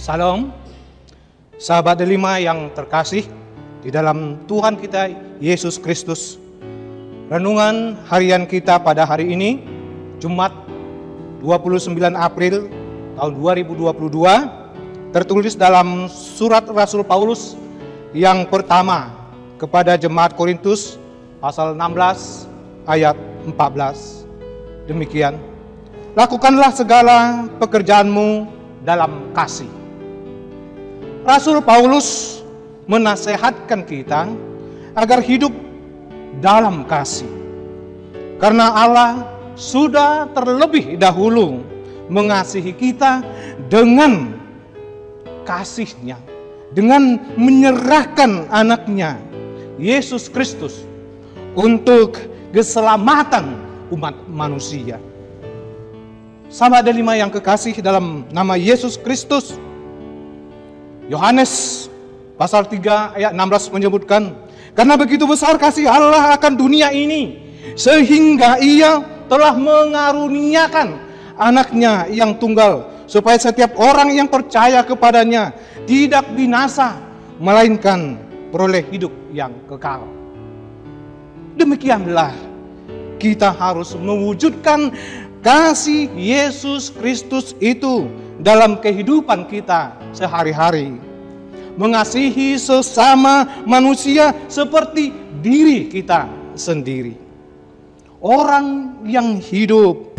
Salam, sahabat delima yang terkasih di dalam Tuhan kita Yesus Kristus. Renungan harian kita pada hari ini, Jumat 29 April tahun 2022, tertulis dalam surat Rasul Paulus yang pertama kepada jemaat Korintus, pasal 16 ayat 14. Demikian, lakukanlah segala pekerjaanmu dalam kasih. Rasul Paulus menasehatkan kita agar hidup dalam kasih. Karena Allah sudah terlebih dahulu mengasihi kita dengan kasih-Nya, dengan menyerahkan anaknya Yesus Kristus untuk keselamatan umat manusia. Sahabat delima yang kekasih dalam nama Yesus Kristus, Yohanes pasal 3 ayat 16 menyebutkan, karena begitu besar kasih Allah akan dunia ini, sehingga Ia telah mengaruniakan anaknya yang tunggal, supaya setiap orang yang percaya kepadanya tidak binasa, melainkan beroleh hidup yang kekal. Demikianlah kita harus mewujudkan kasih Yesus Kristus itu dalam kehidupan kita sehari-hari. Mengasihi sesama manusia seperti diri kita sendiri. Orang yang hidup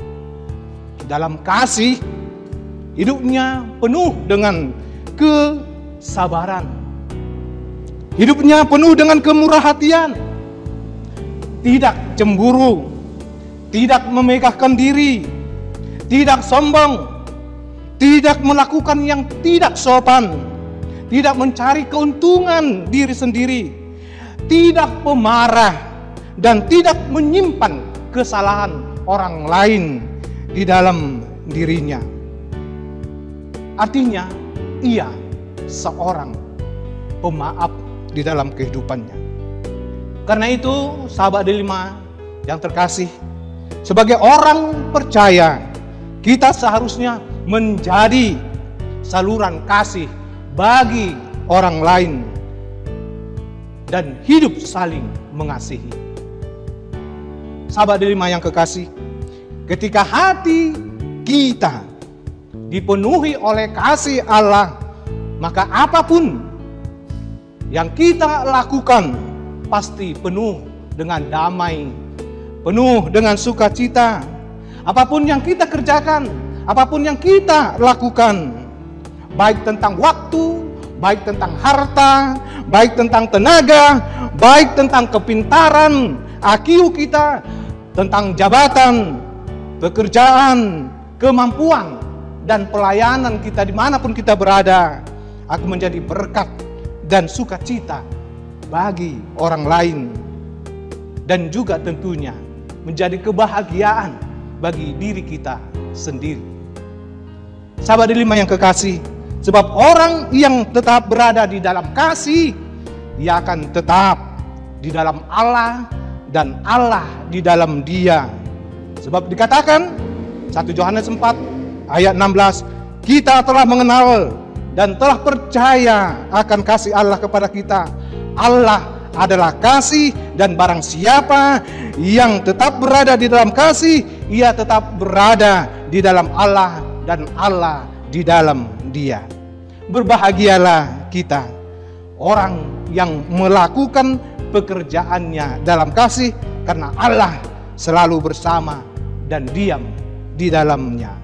dalam kasih, hidupnya penuh dengan kesabaran. Hidupnya penuh dengan kemurah hatian. Tidak cemburu, tidak memegahkan diri, tidak sombong, tidak melakukan yang tidak sopan, tidak mencari keuntungan diri sendiri, tidak pemarah, dan tidak menyimpan kesalahan orang lain di dalam dirinya. Artinya, ia seorang pemaaf di dalam kehidupannya. Karena itu, sahabat delima yang terkasih, sebagai orang percaya, kita seharusnya menjadi saluran kasih bagi orang lain dan hidup saling mengasihi. Sahabat delima yang kekasih, ketika hati kita dipenuhi oleh kasih Allah, maka apapun yang kita lakukan pasti penuh dengan damai, penuh dengan sukacita. Apapun yang kita kerjakan, apapun yang kita lakukan, baik tentang waktu, baik tentang harta, baik tentang tenaga, baik tentang kepintaran, IQ kita, tentang jabatan, pekerjaan, kemampuan, dan pelayanan kita dimanapun kita berada, akan menjadi berkat dan sukacita bagi orang lain, dan juga tentunya menjadi kebahagiaan bagi diri kita sendiri. Sahabat delima yang kekasih, sebab orang yang tetap berada di dalam kasih, ia akan tetap di dalam Allah dan Allah di dalam dia. Sebab dikatakan 1 Yohanes 4 ayat 16, kita telah mengenal dan telah percaya akan kasih Allah kepada kita. Allah adalah kasih, dan barang siapa yang tetap berada di dalam kasih, ia tetap berada di dalam Allah dan Allah di dalam dia. Berbahagialah kita, orang yang melakukan pekerjaannya dalam kasih, karena Allah selalu bersama dan diam di dalamnya.